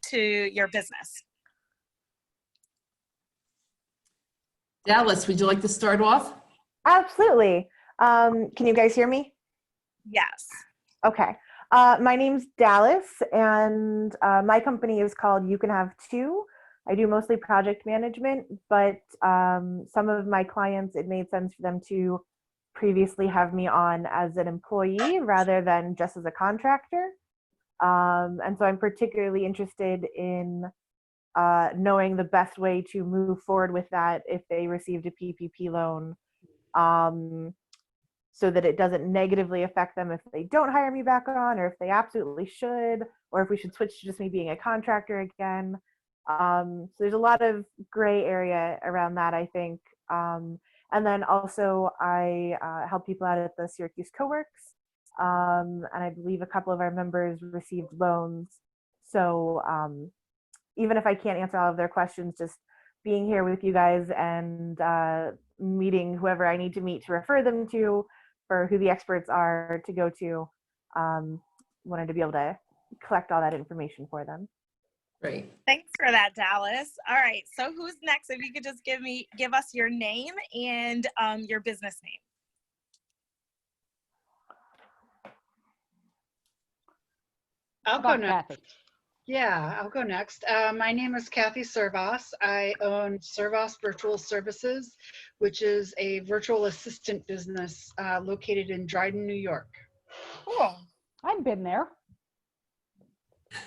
to your business. Dallas, would you like to start off? Absolutely. Can you guys hear me? Yes. Okay. My name's Dallas, and my company is called You Can Have Two. I do mostly project management, but some of my clients, it made sense for them to previously have me on as an employee rather than just as a contractor. And so I'm particularly interested in knowing the best way to move forward with that if they received a PPP loan, so that it doesn't negatively affect them if they don't hire me back on, or if they absolutely should, or if we should switch to just me being a contractor again. So there's a lot of gray area around that, I think. And then also I help people out at the Syracuse Coworks, and I believe a couple of our members received loans. So even if I can't answer all of their questions, just being here with you guys and meeting whoever I need to meet to refer them to, for who the experts are to go to, wanted to be able to collect all that information for them. Great. Thanks for that, Dallas. All right, so who's next? If you could just give us your name and your business name. I'll go next. Yeah, I'll go next. My name is Kathy Servas. I own Servas Virtual Services, which is a virtual assistant business located in Dryden, New York. Cool. I've been there.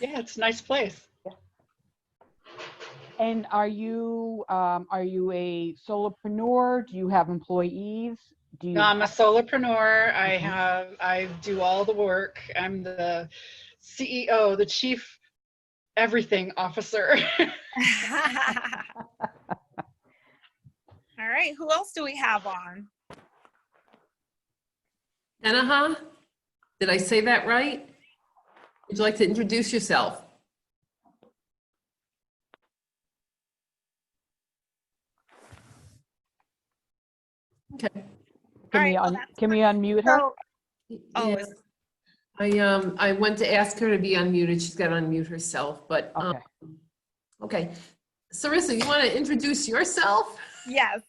Yeah, it's a nice place. Yeah. And are you a solopreneur? Do you have employees? No, I'm a solopreneur. I do all the work. I'm the CEO, the chief everything officer. All right, who else do we have on? Anaha, did I say that right? Would you like to introduce yourself? Okay. Can we unmute her? Oh, yeah. I went to ask her to be unmuted. She's got to unmute herself, but okay. Sarissa, you want to introduce yourself? Yes.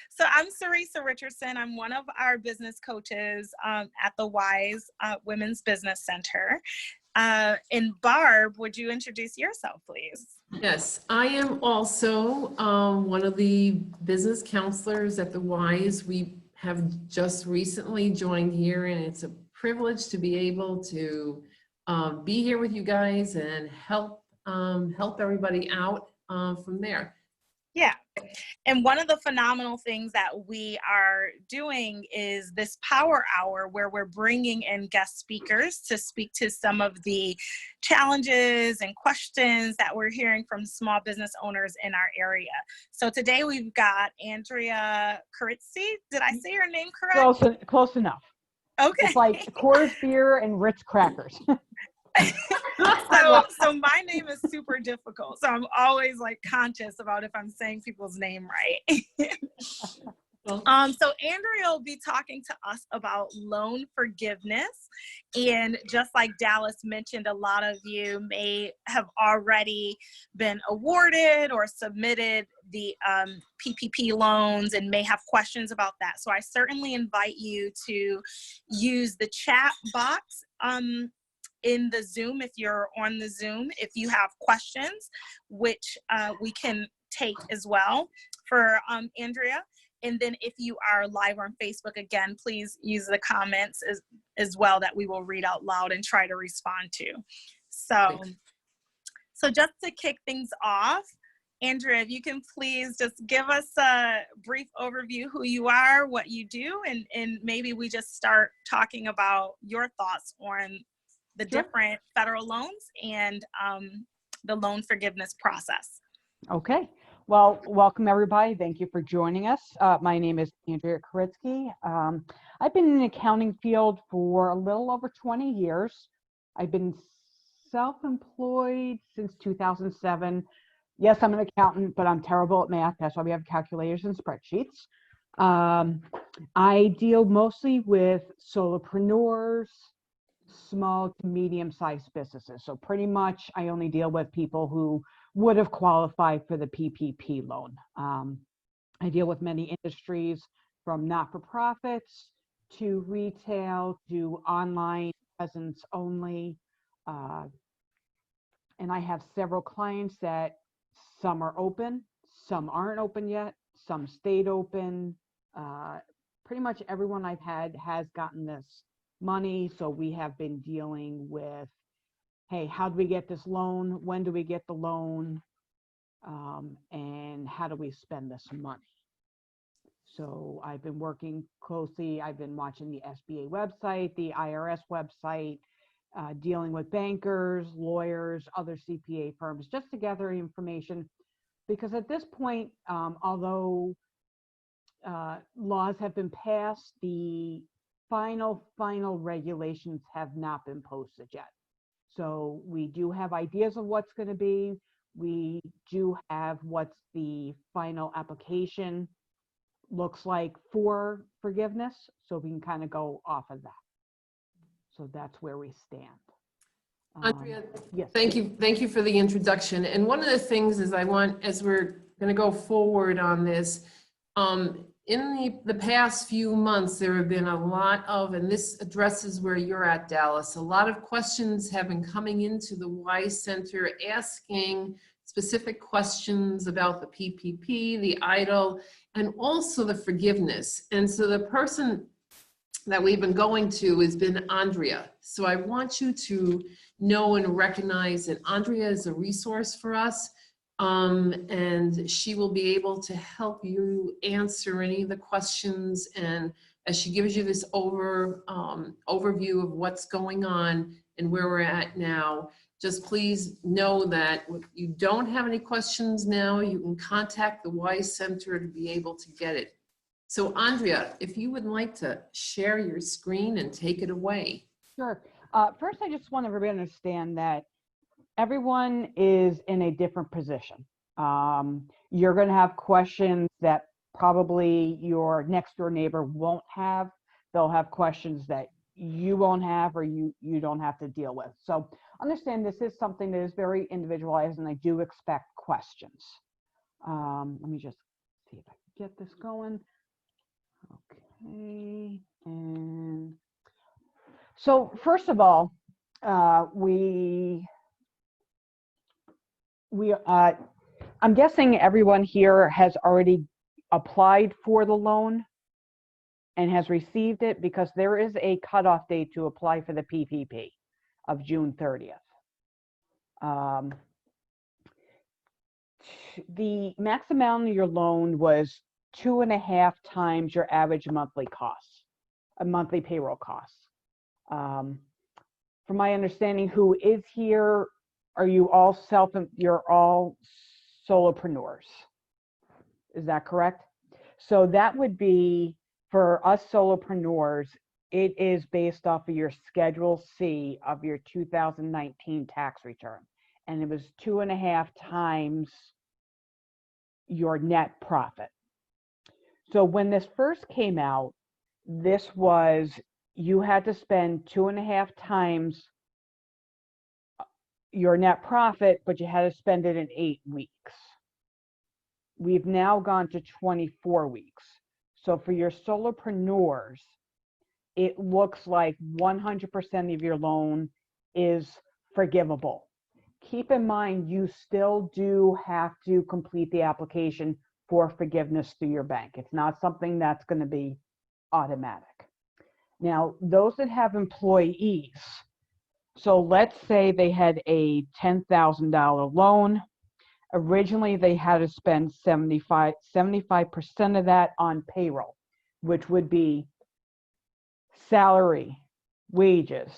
So I'm Sarissa Richardson. I'm one of our business coaches at the WISE Women's Business Center. And Barb, would you introduce yourself, please? Yes, I am also one of the business counselors at the WISE. We have just recently joined here, and it's a privilege to be able to be here with you guys and help everybody out from there. Yeah. And one of the phenomenal things that we are doing is this power hour, where we're bringing in guest speakers to speak to some of the challenges and questions that we're hearing from small business owners in our area. So today we've got Andrea Kooritzky. Did I say your name correct? Close enough. Okay. It's like Coors beer and Ritz crackers. So my name is super difficult. So I'm always like conscious about if I'm saying people's name right. So Andrea will be talking to us about loan forgiveness. And just like Dallas mentioned, a lot of you may have already been awarded or submitted the PPP loans and may have questions about that. So I certainly invite you to use the chat box in the Zoom, if you're on the Zoom, if you have questions, which we can take as well for Andrea. And then if you are live on Facebook, again, please use the comments as well that we will read out loud and try to respond to. So just to kick things off, Andrea, if you can please just give us a brief overview who you are, what you do, and maybe we just start talking about your thoughts on the different federal loans and the loan forgiveness process. Okay. Well, welcome everybody. Thank you for joining us. My name is Andrea Kooritzky. I've been in the accounting field for a little over 20 years. I've been self-employed since 2007. Yes, I'm an accountant, but I'm terrible at math. That's why we have calculators and spreadsheets. I deal mostly with solopreneurs, small to medium-sized businesses. So pretty much I only deal with people who would have qualified for the PPP loan. I deal with many industries, from not-for-profits to retail to online presence only. And I have several clients that some are open, some aren't open yet, some stayed open. Pretty much everyone I've had has gotten this money. So we have been dealing with, hey, how do we get this loan? When do we get the loan? And how do we spend this money? So I've been working closely. I've been watching the SBA website, the IRS website, dealing with bankers, lawyers, other CPA firms, just to gather information. Because at this point, although laws have been passed, the final regulations have not been posted yet. So we do have ideas of what's going to be. We do have what's the final application looks like for forgiveness. So we can kind of go off of that. So that's where we stand. Andrea, yes. thank you for the introduction. And one of the things is I want, as we're going to go forward on this, in the past few months, there have been a lot of, and this addresses where you're at, Dallas, a lot of questions have been coming into the WISE Center asking specific questions about the PPP, the EIDL, and also the forgiveness. And so the person that we've been going to has been Andrea. So I want you to know and recognize that Andrea is a resource for us. And she will be able to help you answer any of the questions. And as she gives you this overview of what's going on and where we're at now, just please know that if you don't have any questions now, you can contact the WISE Center to be able to get it. So Andrea, if you would like to share your screen and take it away. Sure. First, I just want everybody to understand that everyone is in a different position. You're going to have questions that probably your next door neighbor won't have. They'll have questions that you won't have or you don't have to deal with. So understand this is something that is very individualized, and I do expect questions. Let me just see if I can get this going. Okay. And so first of all, I'm guessing everyone here has already applied for the loan and has received it, because there is a cutoff date to apply for the PPP of June 30th. The maximum amount of your loan was 2.5 times your average monthly costs, a monthly payroll costs. From my understanding, who is here, are you all you're all solopreneurs? Is that correct? So that would be, for us solopreneurs, it is based off of your Schedule C of your 2019 tax return. And it was 2.5 times your net profit. So when this first came out, this was, you had to spend 2.5 times your net profit, but you had to spend it in 8 weeks. We've now gone to 24 weeks. So for your solopreneurs, it looks like 100% of your loan is forgivable. Keep in mind, you still do have to complete the application for forgiveness through your bank. It's not something that's going to be automatic. Now, those that have employees, so let's say they had a $10,000 loan. Originally, they had to spend 75% of that on payroll, which would be salary, wages,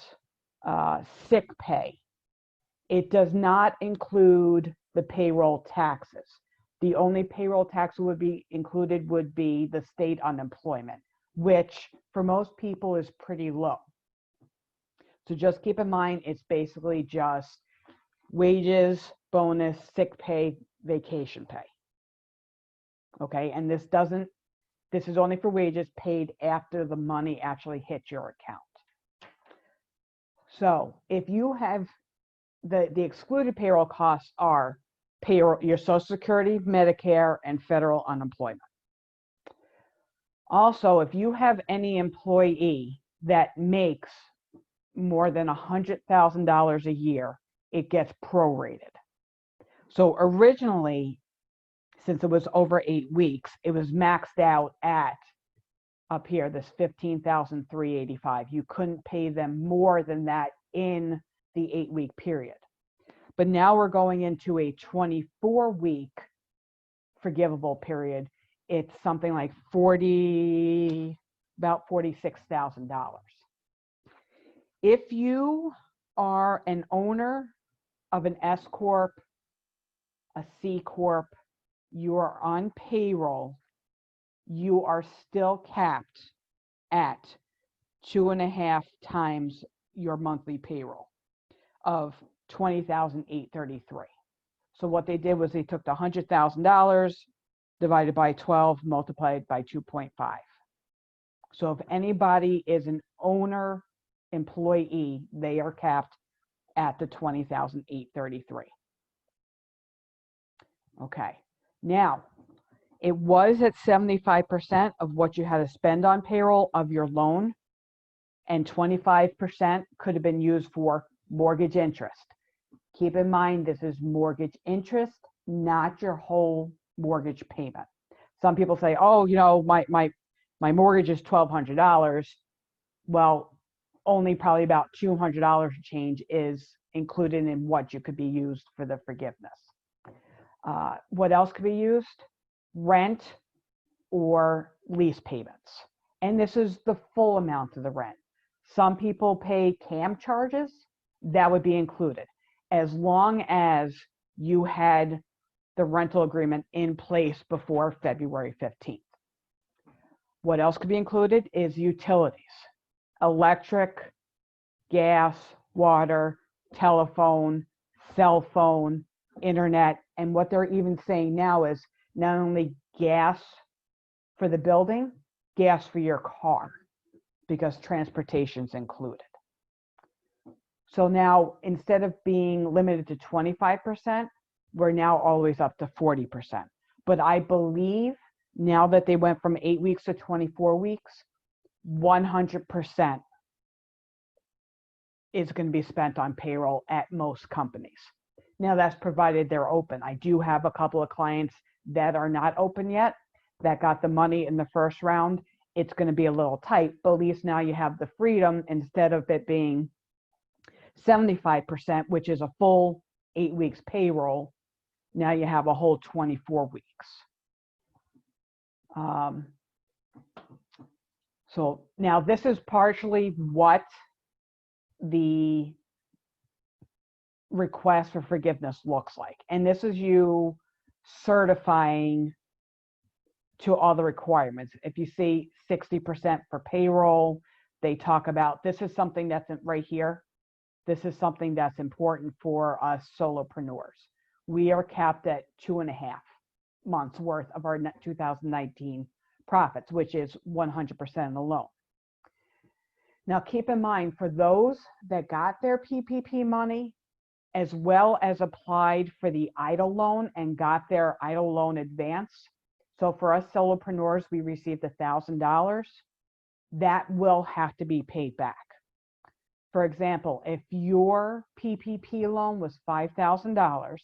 sick pay. It does not include the payroll taxes. The only payroll tax would be included would be the state unemployment, which for most people is pretty low. So just keep in mind, it's basically just wages, bonus, sick pay, vacation pay. Okay, and this is only for wages paid after the money actually hits your account. So if you have the excluded payroll costs are payroll, your Social Security, Medicare, and federal unemployment. Also, if you have any employee that makes more than $100,000 a year, it gets prorated. So originally, since it was over 8 weeks, it was maxed out at up here, this $15,385. You couldn't pay them more than that in the 8-week period. But now we're going into a 24-week forgivable period. It's something like about $46,000. If you are an owner of an S Corp, a C Corp, you are on payroll, you are still capped at 2.5 times your monthly payroll of $20,833. So what they did was they took the $100,000 divided by 12, multiplied by 2.5. So if anybody is an owner employee, they are capped at the $20,833. Okay, now it was at 75% of what you had to spend on payroll of your loan, and 25% could have been used for mortgage interest. Keep in mind, this is mortgage interest, not your whole mortgage payment. Some people say, oh, you know, my mortgage is $1,200. Well, only probably about $200 change is included in what you could be used for the forgiveness. What else could be used? Rent or lease payments. And this is the full amount of the rent. Some people pay CAM charges, that would be included, as long as you had the rental agreement in place before February 15th. What else could be included is utilities, electric, gas, water, telephone, cell phone, internet, and what they're even saying now is not only gas for the building, gas for your car, because transportation's included. So now, instead of being limited to 25%, we're now always up to 40%. But I believe now that they went from 8 weeks to 24 weeks, 100% is going to be spent on payroll at most companies. Now that's provided they're open. I do have a couple of clients that are not open yet, that got the money in the first round. It's going to be a little tight, but at least now you have the freedom, instead of it being 75%, which is a full 8 weeks payroll, now you have a whole 24 weeks. So now this is partially what the request for forgiveness looks like. And this is you certifying to all the requirements. If you see 60% for payroll, they talk about, this is something that's right here. This is something that's important for us solopreneurs. We are capped at 2.5 months worth of our 2019 profits, which is 100% alone. Now keep in mind, for those that got their PPP money, as well as applied for the EIDL loan and got their EIDL loan advance. So for us solopreneurs, we received $1,000. That will have to be paid back. For example, if your PPP loan was $5,000,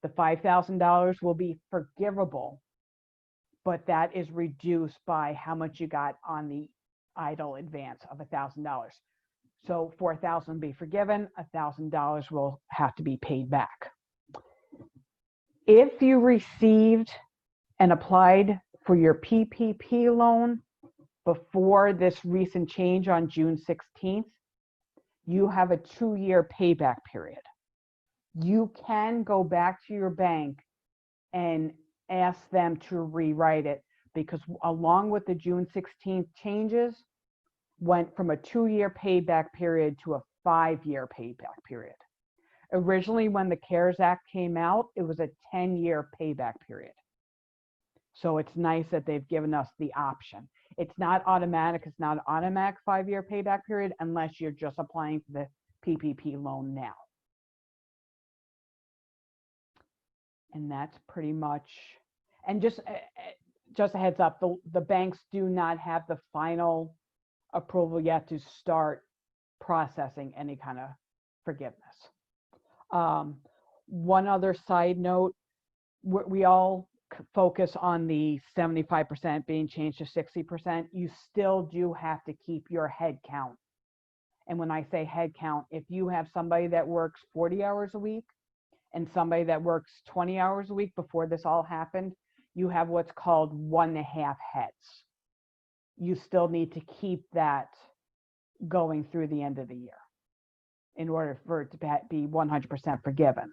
the $5,000 will be forgivable, but that is reduced by how much you got on the EIDL advance of $1,000. So $4,000 will be forgiven, $1,000 will have to be paid back. If you received and applied for your PPP loan before this recent change on June 16th, you have a 2-year payback period. You can go back to your bank and ask them to rewrite it, because along with the June 16th changes, went from a 2-year payback period to a 5-year payback period. Originally, when the CARES Act came out, it was a 10-year payback period. So it's nice that they've given us the option. It's not automatic. It's not an automatic 5-year payback period unless you're just applying for the PPP loan now. And that's pretty much, and just a heads up, the banks do not have the final approval yet to start processing any kind of forgiveness. One other side note, we all focus on the 75% being changed to 60%. You still do have to keep your head count. And when I say head count, if you have somebody that works 40 hours a week and somebody that works 20 hours a week before this all happened, you have what's called 1.5 heads. You still need to keep that going through the end of the year in order for it to be 100% forgiven.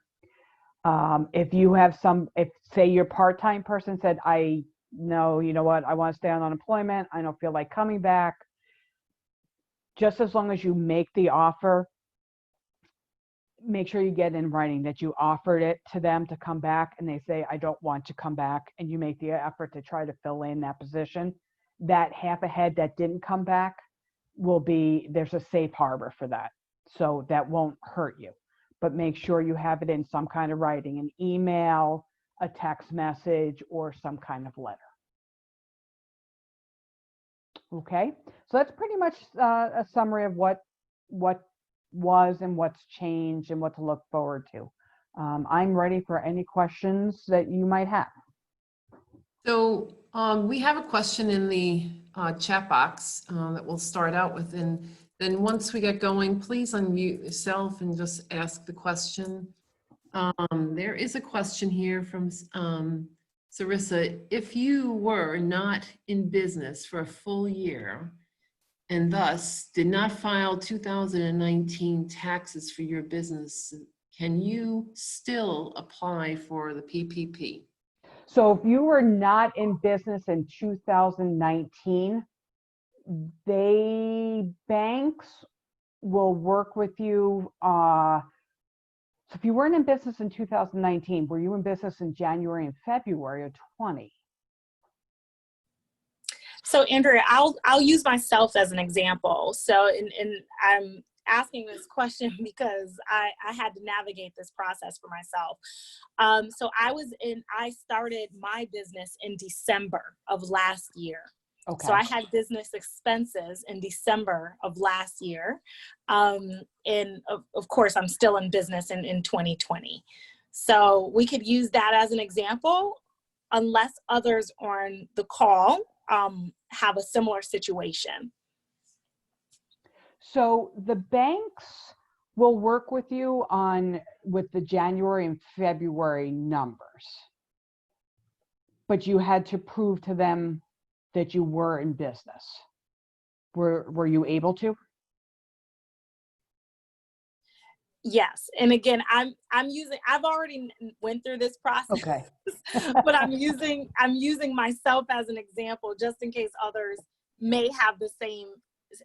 If you have if say your part-time person said, I know, you know what, I want to stay on unemployment, I don't feel like coming back, just as long as you make the offer, make sure you get in writing that you offered it to them to come back and they say, I don't want to come back, and you make the effort to try to fill in that position. That half a head that didn't come back there's a safe harbor for that. So that won't hurt you, but make sure you have it in some kind of writing, an email, a text message, or some kind of letter. Okay, so that's pretty much a summary of what was and what's changed and what to look forward to. I'm ready for any questions that you might have. So we have a question in the chat box that we'll start out with, and then once we get going, please unmute yourself and just ask the question. There is a question here from Sarissa. If you were not in business for a full year and thus did not file 2019 taxes for your business, can you still apply for the PPP? So if you were not in business in 2019, banks will work with you. So if you weren't in business in 2019, were you in business in January and February of 20? So Andrea, I'll use myself as an example. So I'm asking this question because I had to navigate this process for myself. So I started my business in December of last year. Okay. So I had business expenses in December of last year. And of course, I'm still in business in 2020. So we could use that as an example, unless others on the call have a similar situation. So the banks will work with you with the January and February numbers, but you had to prove to them that you were in business. Were you able to? Yes, and again, I've already went through this process. Okay. But I'm using myself as an example just in case others may have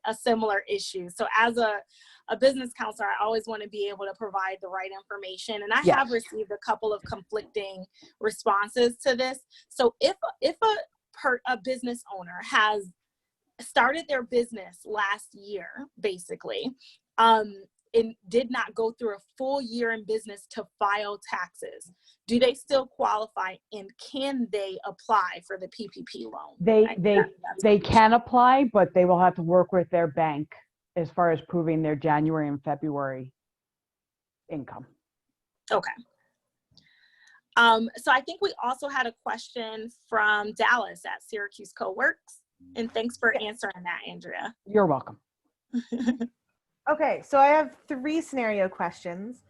a similar issue. So as a business counselor, I always want to be able to provide the right information. And I Yes. have received a couple of conflicting responses to this. So if a business owner has started their business last year, basically, and did not go through a full year in business to file taxes, do they still qualify, and can they apply for the PPP loan? They can apply, but they will have to work with their bank as far as proving their January and February income. Okay. So I think we also had a question from Dallas at Syracuse Co-works, and thanks for answering that, Andrea. You're welcome. Okay, so I have 3 scenario questions.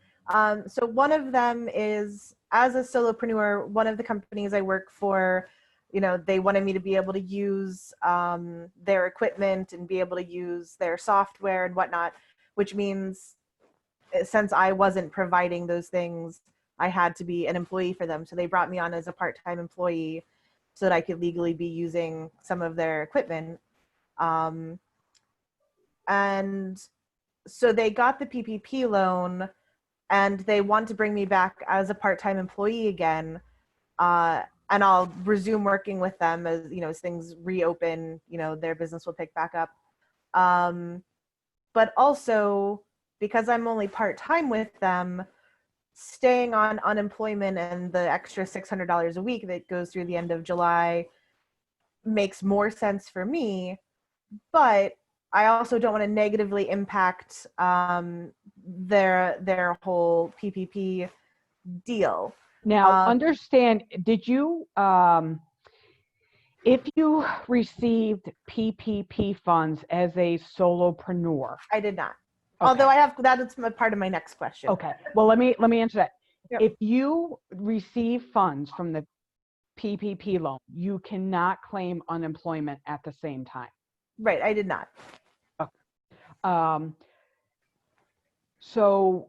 So one of them is, as a solopreneur, one of the companies I work for, they wanted me to be able to use their equipment and be able to use their software and whatnot, which means since I wasn't providing those things, I had to be an employee for them. So they brought me on as a part-time employee so that I could legally be using some of their equipment. And so they got the PPP loan and they want to bring me back as a part-time employee again. and I'll resume working with them as, as things reopen, their business will pick back up. But also, because I'm only part-time with them, staying on unemployment and the extra $600 a week that goes through the end of July makes more sense for me. But I also don't want to negatively impact their whole PPP deal. Now, understand, did you, if you received PPP funds as a solopreneur? I did not. Okay. Although that is part of my next question. Okay. Well, let me answer that. Yep. If you receive funds from the PPP loan, you cannot claim unemployment at the same time. Right. I did not. Okay. So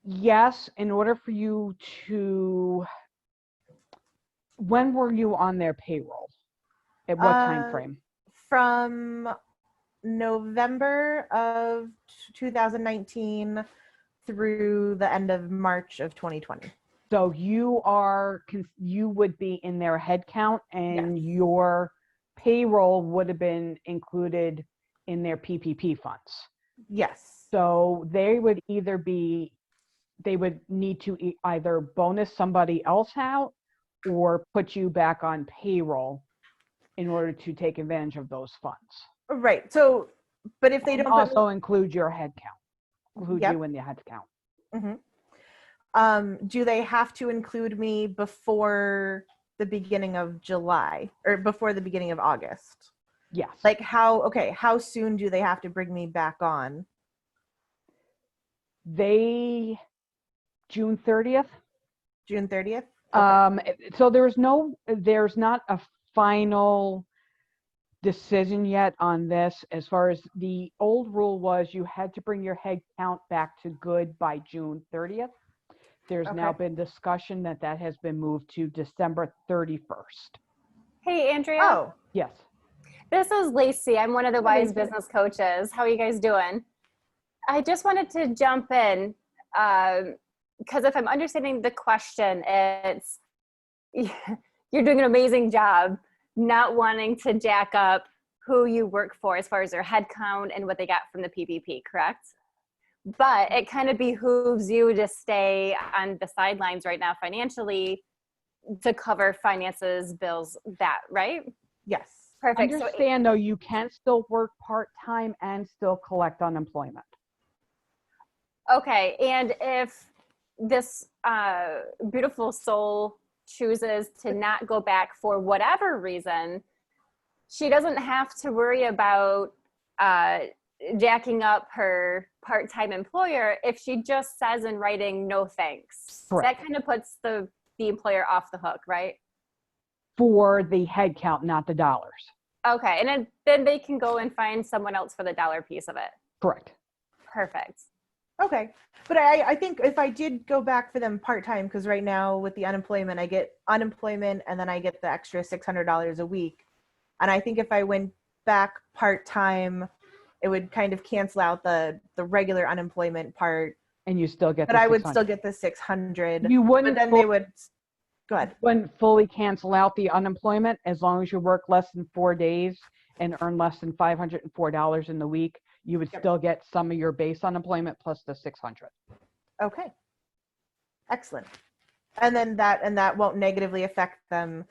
yes, in order for you to, when were you on their payroll? At what time frame? From November of 2019 through the end of March of 2020. So you would be in their head count, and Yes. your payroll would have been included in their PPP funds. Yes. So they would need to either bonus somebody else out or put you back on payroll in order to take advantage of those funds. Right. So, but if they And don't also include your head count, include Yep. you in the head count. Mm-hmm. Do they have to include me before the beginning of July or before the beginning of August? Yes. Like how soon do they have to bring me back on? June 30th. June 30th? Okay. So there's not a final decision yet on this. As far as the old rule was, you had to bring your head count back to good by June 30th. There's now Okay. been discussion that has been moved to December 31st. Hey, Andrea. Oh, Yes. This is Lacey. I'm one of the Hi, WISE Lacey. business coaches. How are you guys doing? I just wanted to jump in because if I'm understanding the question, it's you're doing an amazing job not wanting to jack up who you work for as far as their head count and what they got from the PPP, correct? But it kind of behooves you to stay on the sidelines right now financially to cover finances, bills, that, right? yes. Perfect. Understand though, you can still work part-time and still collect unemployment. Okay, and if this beautiful soul chooses to not go back for whatever reason, she doesn't have to worry about jacking up her part-time employer if she just says in writing, no thanks. Correct. That kind of puts the employer off the hook, right? For the head count, not the dollars. Okay, and then they can go and find someone else for the dollar piece of it. Correct. Perfect. Okay. But I think if I did go back for them part-time, because right now with the unemployment, I get unemployment and then I get the extra $600 a week. And I think if I went back part-time, it would kind of cancel out the regular unemployment part. And you still get But the I would 600. still get the 600. You wouldn't But then they would, go ahead. wouldn't fully cancel out the unemployment as long as you work less than 4 days and earn less than $504 in the week. You would Yep. still get some of your base unemployment plus the 600. Okay. Excellent. And then that won't negatively affect them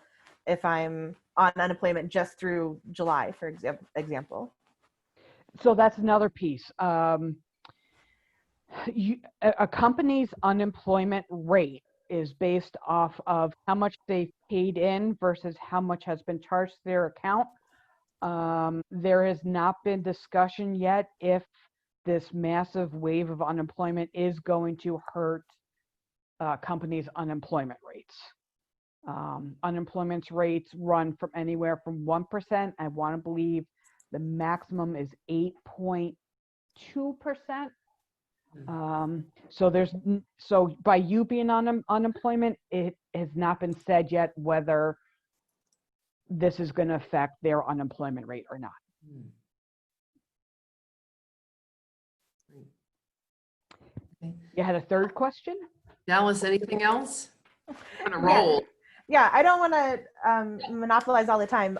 if I'm on unemployment just through July, for example. So that's another piece. A company's unemployment rate is based off of how much they paid in versus how much has been charged to their account. There has not been discussion yet if this massive wave of unemployment is going to hurt companies' unemployment rates. Unemployment rates run from anywhere from 1%. I want to believe the maximum is 8.2%. So by you being on unemployment, it has not been said yet whether this is going to affect their unemployment rate or not. Okay. You had a third question? Dallas, anything else? On a roll. Yeah, I don't want to monopolize all the time.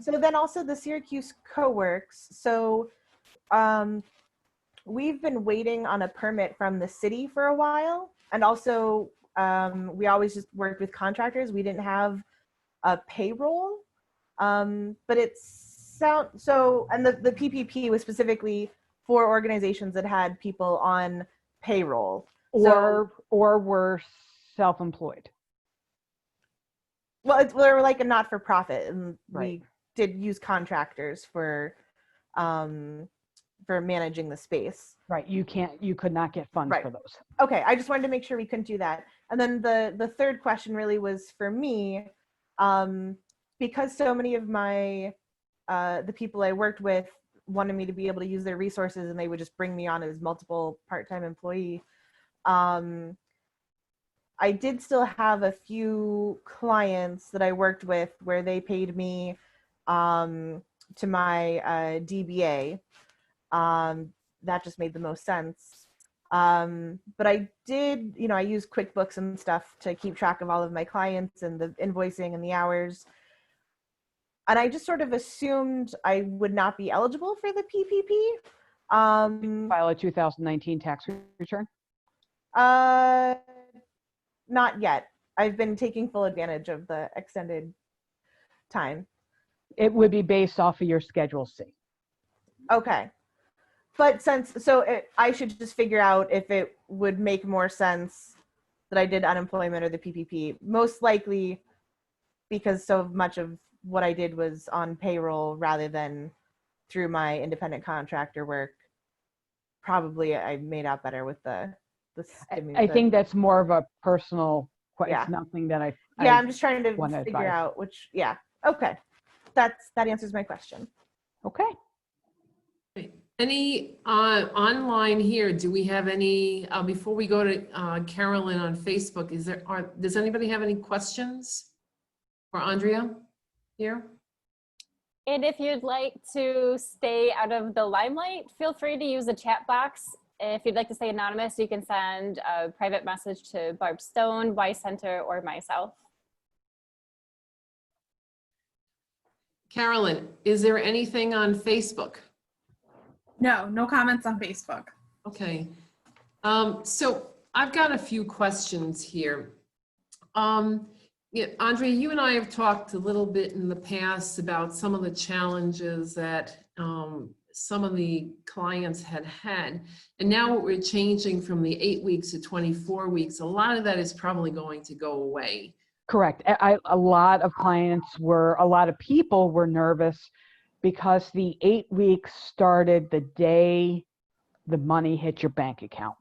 So then also the Syracuse co-works. So we've been waiting on a permit from the city for a while. And also we always just worked with contractors. We didn't have a payroll. But and the PPP was specifically for organizations that had people on payroll. Or were self-employed. Well, we're like a not-for-profit, and Right. we did use contractors for managing the space. Right. You could not get funds Right. for those. Okay, I just wanted to make sure we couldn't do that. And then the third question really was for me, because so many of my the people I worked with wanted me to be able to use their resources, and they would just bring me on as multiple part-time employee. I did still have a few clients that I worked with where they paid me to my DBA. That just made the most sense. But I did, I use QuickBooks and stuff to keep track of all of my clients and the invoicing and the hours. And I just sort of assumed I would not be eligible for the PPP. File a 2019 tax return? Not yet. I've been taking full advantage of the extended time. It would be based off of your Schedule C. Okay. But I should just figure out if it would make more sense that I did unemployment or the PPP. Most likely because so much of what I did was on payroll rather than through my independent contractor work. Probably I made out better with the I think that's more of a personal question. Yeah. It's nothing that I'm just trying to wanna figure advise. out which, yeah. Okay. That answers my question. Okay. Any online here, do we have any, before we go to Carolyn on Facebook, does anybody have any questions for Andrea here? And if you'd like to stay out of the limelight, feel free to use the chat box. If you'd like to stay anonymous, you can send a private message to Barb Stone, WISE Center, or myself. Carolyn, is there anything on Facebook? No comments on Facebook. Okay. So I've got a few questions here. Yeah, Andrea, you and I have talked a little bit in the past about some of the challenges that some of the clients had. And now we're changing from the 8 weeks to 24 weeks. A lot of that is probably going to go away. Correct. A lot of people were nervous because the 8 weeks started the day the money hit your bank account.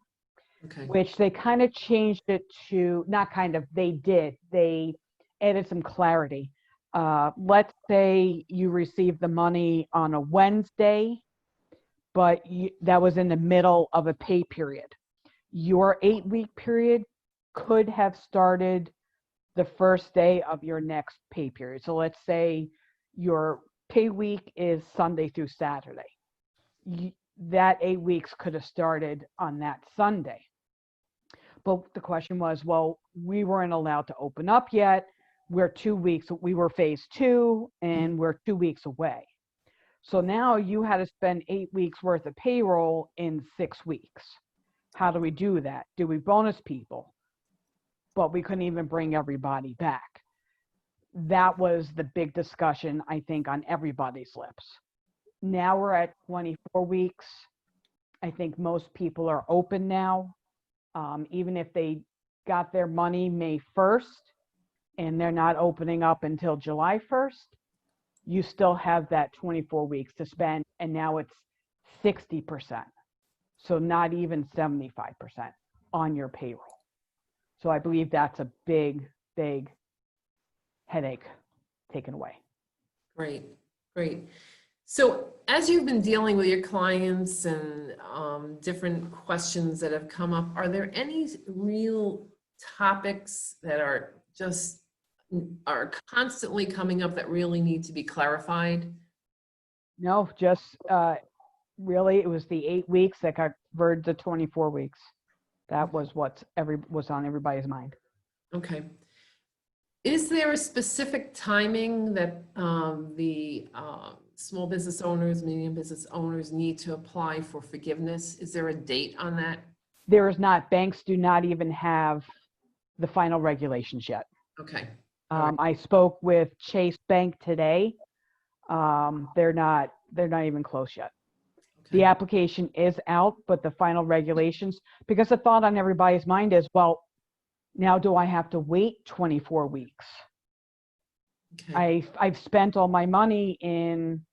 Okay. Which they kind of changed it to, not kind of, they did. They added some clarity. Let's say you received the money on a Wednesday, but that was in the middle of a pay period. Your 8 week period could have started the first day of your next pay period. So let's say your pay week is Sunday through Saturday. That 8 weeks could have started on that Sunday. But the question was, well, we weren't allowed to open up yet. We were phase 2 and we're 2 weeks away. So now you had to spend 8 weeks worth of payroll in 6 weeks. How do we do that? Do we bonus people? But we couldn't even bring everybody back. That was the big discussion, I think, on everybody's lips. Now we're at 24 weeks. I think most people are open now. Even if they got their money May 1st and they're not opening up until July 1st, you still have that 24 weeks to spend, and now it's 60%. So not even 75% on your payroll. So I believe that's a big, big headache taken away. Great, great. So as you've been dealing with your clients and different questions that have come up, are there any real topics that are constantly coming up that really need to be clarified? No, just really it was the 8 weeks that got converted to 24 weeks. That was what was on everybody's mind. Okay. Is there a specific timing that the small business owners, medium business owners need to apply for forgiveness? Is there a date on that? There is not. Banks do not even have the final regulations yet. Okay. I spoke with Chase Bank today. They're not even close yet. The Okay. application is out, but the final regulations, because the thought on everybody's mind is, well, now do I have to wait 24 weeks? Okay. I've spent all my money in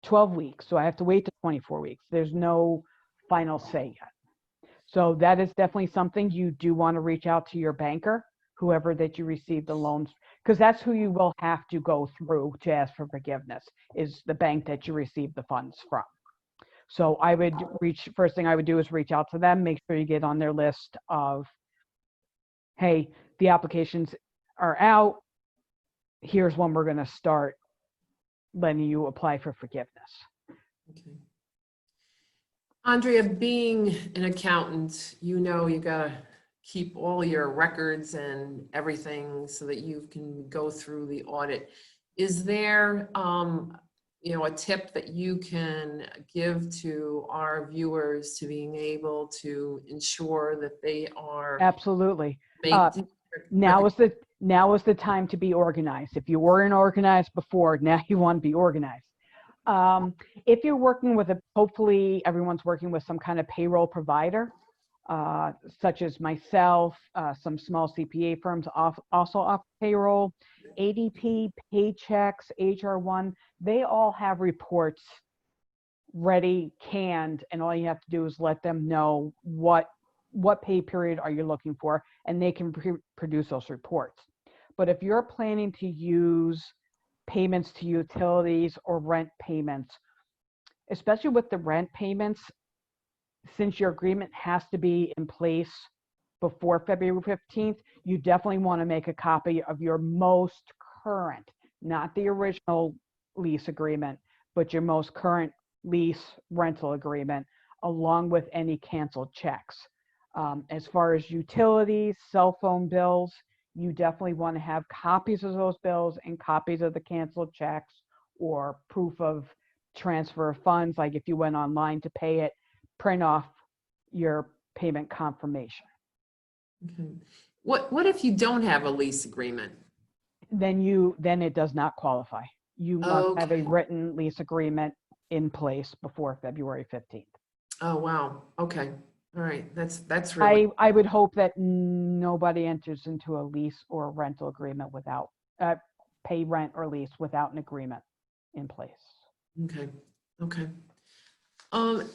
12 weeks, so I have to wait to 24 weeks. There's no final say yet. So that is definitely something you do want to reach out to your banker, whoever that you received the loans, because that's who you will have to go through to ask for forgiveness, is the bank that you received the funds from. So I would first thing I would do is reach out to them, make sure you get on their list of, hey, the applications are out. Here's when we're going to start letting you apply for forgiveness. Okay. Andrea, being an accountant, you know you gotta keep all your records and everything so that you can go through the audit. Is there, a tip that you can give to our viewers to being able to ensure that they are Absolutely. making Now is the time to be organized. If you weren't organized before, now you want to be organized. If you're working with hopefully everyone's working with some kind of payroll provider, such as myself, some small CPA firms also offer payroll, ADP, Paychecks, HR1, they all have reports ready, canned, and all you have to do is let them know what pay period are you looking for, and they can produce those reports. But if you're planning to use payments to utilities or rent payments, especially with the rent payments, since your agreement has to be in place before February 15th, you definitely want to make a copy of your most current, not the original lease agreement, but your most current lease rental agreement, along with any canceled checks. As far as utilities, cell phone bills, you definitely want to have copies of those bills and copies of the canceled checks or proof of transfer of funds. Like if you went online to pay it, print off your payment confirmation. Okay. What if you don't have a lease agreement? Then it does not qualify. You must have a written lease agreement in place before February 15th. Oh, wow. Okay. All right. That's really. I would hope that nobody enters into a lease or a rental agreement without pay rent or lease without an agreement in place. Okay. Okay.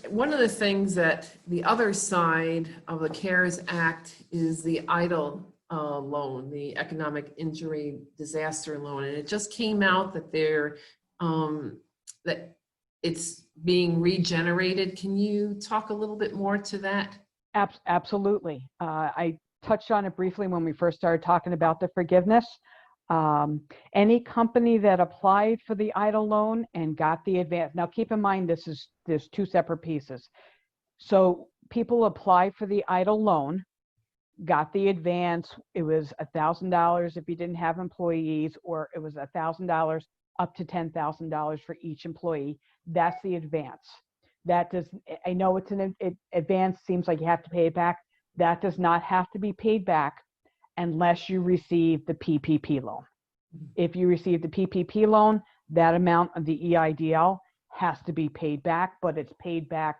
One of the things that the other side of the CARES Act is the EIDL loan, the Economic Injury Disaster Loan, and it just came out that that it's being regenerated. Can you talk a little bit more to that? Absolutely. I touched on it briefly when we first started talking about the forgiveness. Any company that applied for the EIDL loan and got the advance, now keep in mind there's two separate pieces. So people applied for the EIDL loan, got the advance. It was $1,000 if you didn't have employees, or it was $1,000 up to $10,000 for each employee. That's the advance. I know it's an advance, seems like you have to pay it back. That does not have to be paid back unless you receive the PPP loan. If you receive the PPP loan, that amount of the EIDL has to be paid back, but it's paid back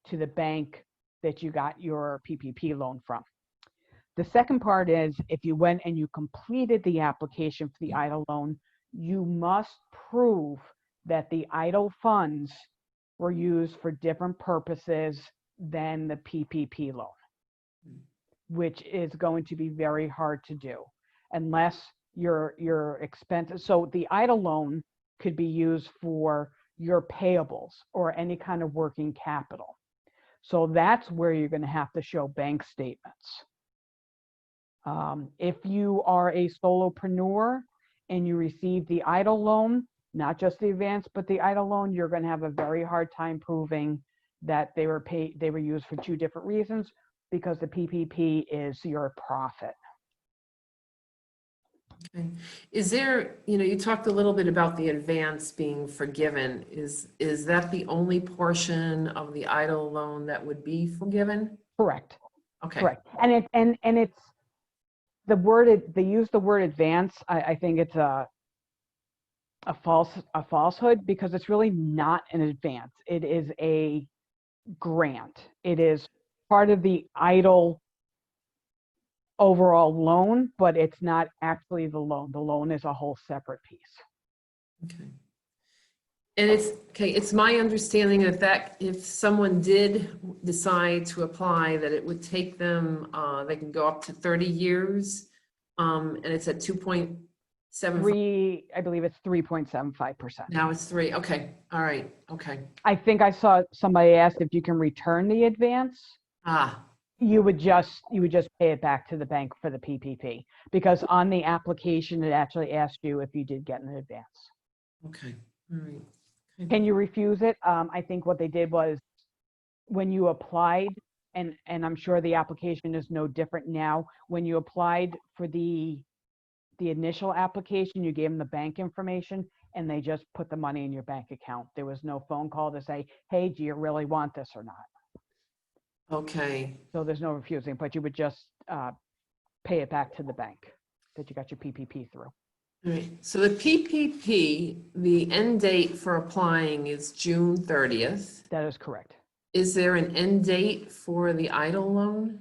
to the bank that you got your PPP loan from. The second part is if you went and you completed the application for the EIDL loan, you must prove that the EIDL funds were used for different purposes than the PPP loan, which is going to be very hard to do unless your expenses. So the EIDL loan could be used for your payables or any kind of working capital. So that's where you're going to have to show bank statements. If you are a solopreneur and you receive the EIDL loan, not just the advance, but the EIDL loan, you're going to have a very hard time proving that they were used for two different reasons, because the PPP is your profit. Okay. Is there, you talked a little bit about the advance being forgiven. Is that the only portion of the EIDL loan that would be forgiven? Correct. Okay. Correct. And it's they use the word advance. I think it's a falsehood, because it's really not an advance. It is a grant. It is part of the EIDL overall loan, but it's not actually the loan. The loan is a whole separate piece. Okay. And it's my understanding that if someone did decide to apply, that it would take them, they can go up to 30 years, and it's at 2.75. I believe it's 3.75%. Now it's 3. Okay. All right. Okay. I think I saw somebody asked if you can return the advance. You would just pay it back to the bank for the PPP, because on the application it actually asked you if you did get an advance. Okay. All right. Okay. Can you refuse it? I think what they did was, when you applied, and I'm sure the application is no different now, when you applied for the initial application, you gave them the bank information and they just put the money in your bank account. There was no phone call to say, hey, do you really want this or not? Okay. So there's no refusing, but you would just pay it back to the bank that you got your PPP through. All right. So the PPP, the end date for applying is June 30th. That is correct. Is there an end date for the EIDL loan?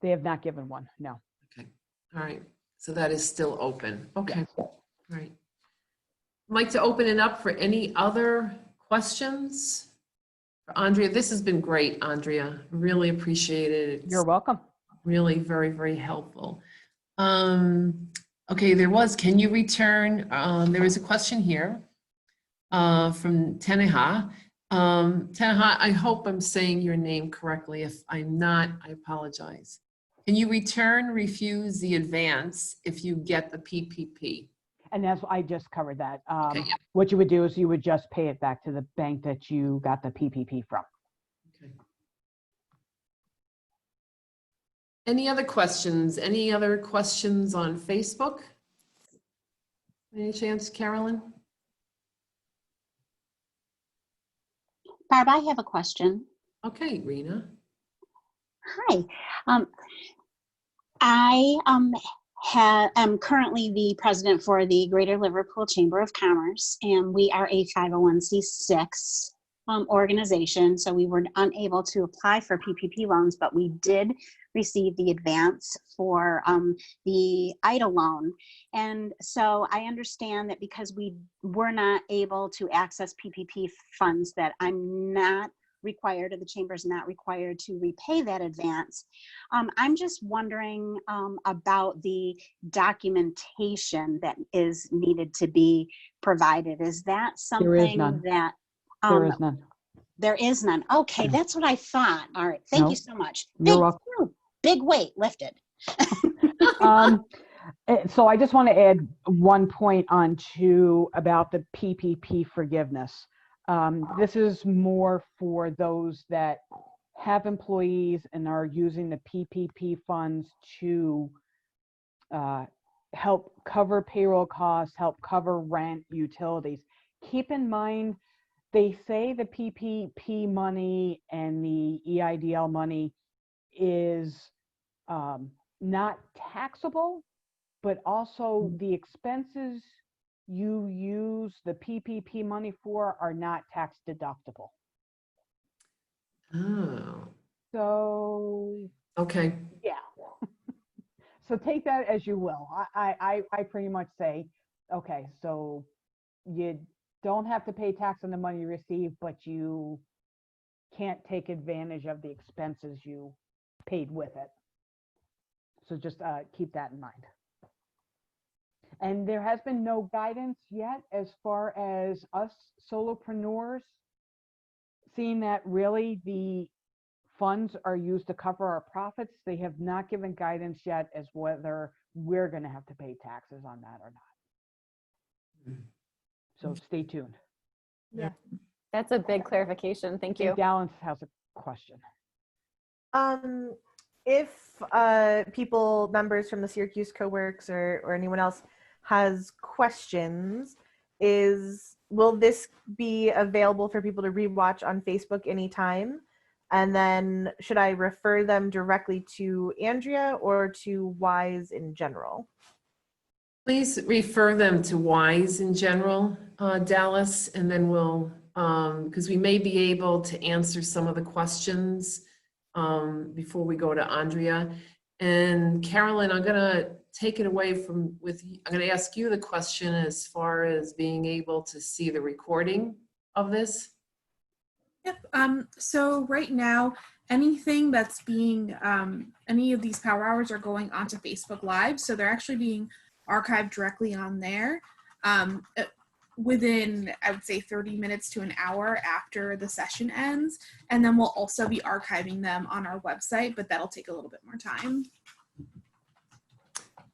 They have not given one, no. Okay. All right. So that is still open. Okay. Yes. All right. I'd like to open it up for any other questions. Andrea, this has been great, Andrea. Really appreciate it. You're welcome. Really very, very helpful. Okay, can you return, there is a question here from Teneha. Teneha, I hope I'm saying your name correctly. If I'm not, I apologize. Can you refuse the advance if you get the PPP? And that's, I just covered that. Okay, yeah. What you would do is you would just pay it back to the bank that you got the PPP from. Okay. Any other questions? Any other questions on Facebook? Any chance, Carolyn? Barb, I have a question. Okay, Rena. Hi. I am currently the president for the Greater Liverpool Chamber of Commerce, and we are a 501c6 organization, so we were unable to apply for PPP loans, but we did receive the advance for the EIDL loan. And so I understand that because we were not able to access PPP funds, that I'm not required, or the chamber is not required to repay that advance. I'm just wondering about the documentation that is needed to be provided. Is that something that There is none. There is none. Okay, No. that's what I thought. All right, thank you so much. You're welcome. Big weight lifted. So I just want to add one point on about the PPP forgiveness. This is more for those that have employees and are using the PPP funds to help cover payroll costs, help cover rent, utilities. Keep in mind, they say the PPP money and the EIDL money is not taxable, but also the expenses you use the PPP money for are not tax deductible. Oh. So, Okay. yeah. So take that as you will. I pretty much say, okay, so you don't have to pay tax on the money you receive, but you can't take advantage of the expenses you paid with it. So just keep that in mind. And there has been no guidance yet as far as us solopreneurs, seeing that really the funds are used to cover our profits. They have not given guidance yet as whether we're going to have to pay taxes on that or not. So stay tuned. Yeah, that's a big clarification. Thank you. Dallas has a question. if members from the Syracuse Coworks or anyone else has questions, will this be available for people to rewatch on Facebook anytime? And then should I refer them directly to Andrea or to WISE in general? Please refer them to WISE in general, Dallas, and then we'll, because we may be able to answer some of the questions before we go to Andrea. And Carolyn, I'm gonna take it away I'm gonna ask you the question as far as being able to see the recording of this. Yep. So right now, anything that's being, any of these power hours are going onto Facebook Live. So they're actually being archived directly on there within, I would say, 30 minutes to an hour after the session ends. And then we'll also be archiving them on our website, but that'll take a little bit more time.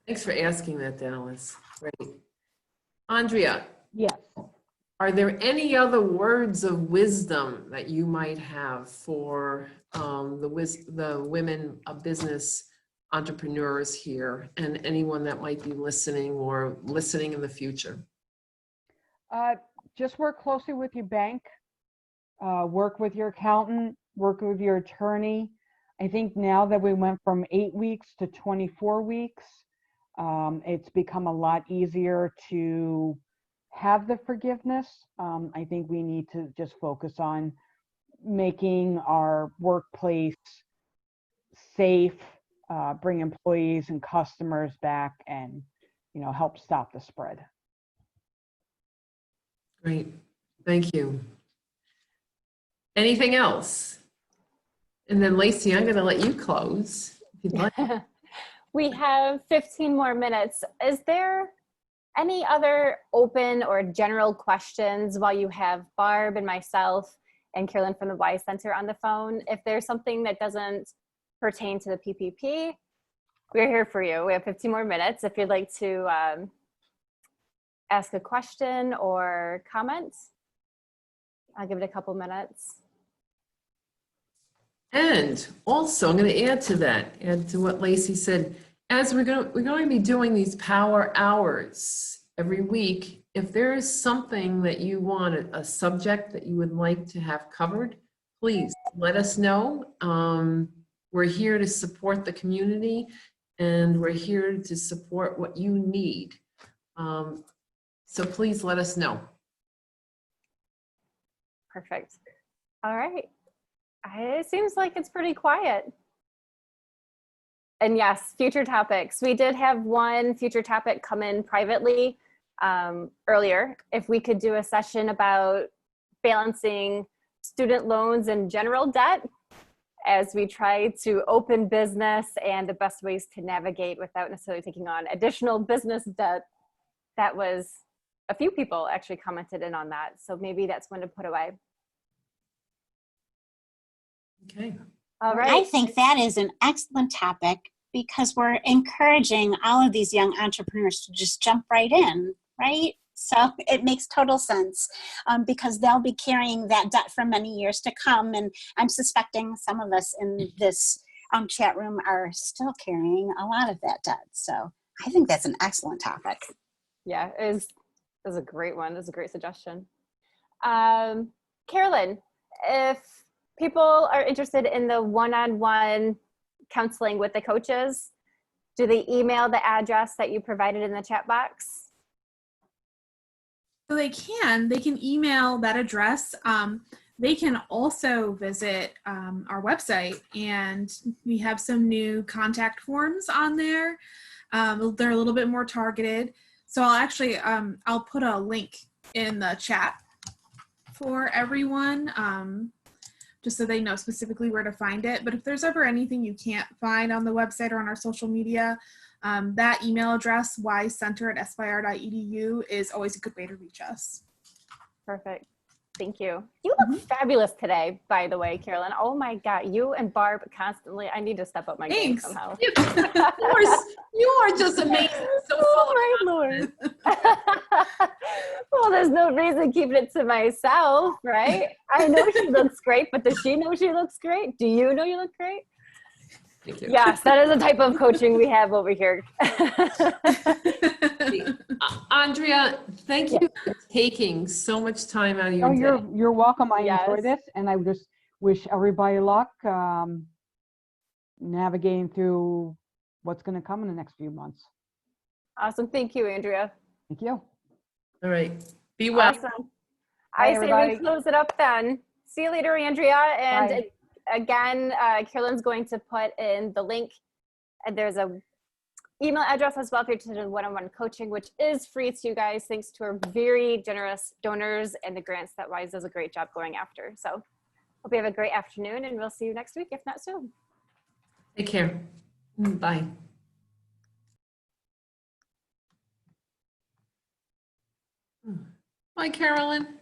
Thanks for asking that, Dallas. Great. Andrea. Yes. Are there any other words of wisdom that you might have for the women of business entrepreneurs here and anyone that might be listening or listening in the future? Just work closely with your bank, work with your accountant, work with your attorney. I think now that we went from 8 weeks to 24 weeks, it's become a lot easier to have the forgiveness. I think we need to just focus on making our workplace safe, bring employees and customers back, and help stop the spread. Great, thank you. Anything else? And then Lacey, I'm going to let you close if you'd like. We have 15 more minutes. Is there any other open or general questions while you have Barb and myself and Carolyn from the WISE Center on the phone? If there's something that doesn't pertain to the PPP, we're here for you. We have 15 more minutes. If you'd like to ask a question or comment, I'll give it a couple minutes. And also, I'm going to add to what Lacey said. As we're going to be doing these power hours every week, if there is something that you want, a subject that you would like to have covered, please let us know. We're here to support the community, and we're here to support what you need. So please let us know. Perfect. All right. It seems like it's pretty quiet. And yes, future topics. We did have one future topic come in privately earlier. If we could do a session about balancing student loans and general debt as we try to open business and the best ways to navigate without necessarily taking on additional business debt. That was, a few people actually commented in on that. So maybe that's one to put away. Okay. All right. I think that is an excellent topic because we're encouraging all of these young entrepreneurs to just jump right in, right? So it makes total sense because they'll be carrying that debt for many years to come. And I'm suspecting some of us in this chat room are still carrying a lot of that debt. So I think that's an excellent topic. Yeah, it was a great one. It was a great suggestion. Carolyn, if people are interested in the one-on-one counseling with the coaches, do they email the address that you provided in the chat box? So they can email that address. They can also visit our website, and we have some new contact forms on there. They're a little bit more targeted. So I'll actually, I'll put a link in the chat for everyone, just so they know specifically where to find it. But if there's ever anything you can't find on the website or on our social media, that email address, wisecenter@syr.edu, is always a good way to reach us. Perfect. Thank you. You look fabulous today, by the way, Carolyn. Oh my God, you and Barb constantly, I need to step up my game somehow. You are just amazing. So oh my Lord. Well, there's no reason keeping it to myself, right? I know she looks great, but does she know she looks great? Do you know you look great? Thank you. Yes, that is a type of coaching we have over here. Andrea, thank you for taking so much time out of your Oh, day. you're welcome. I Yes. enjoy this, and I just wish everybody luck navigating through what's going to come in the next few months. Awesome. Thank you, Andrea. Thank you. All right. Be well. Awesome. Bye, I say everybody. we close it up then. See you later, Andrea. And Bye. again, Carolyn's going to put in the link. And there's a email address as well if you're interested in one-on-one coaching, which is free to you guys, thanks to our very generous donors and the grants that WISE does a great job going after. So hope you have a great afternoon, and we'll see you next week, if not soon. Take care. Bye. Bye, Carolyn.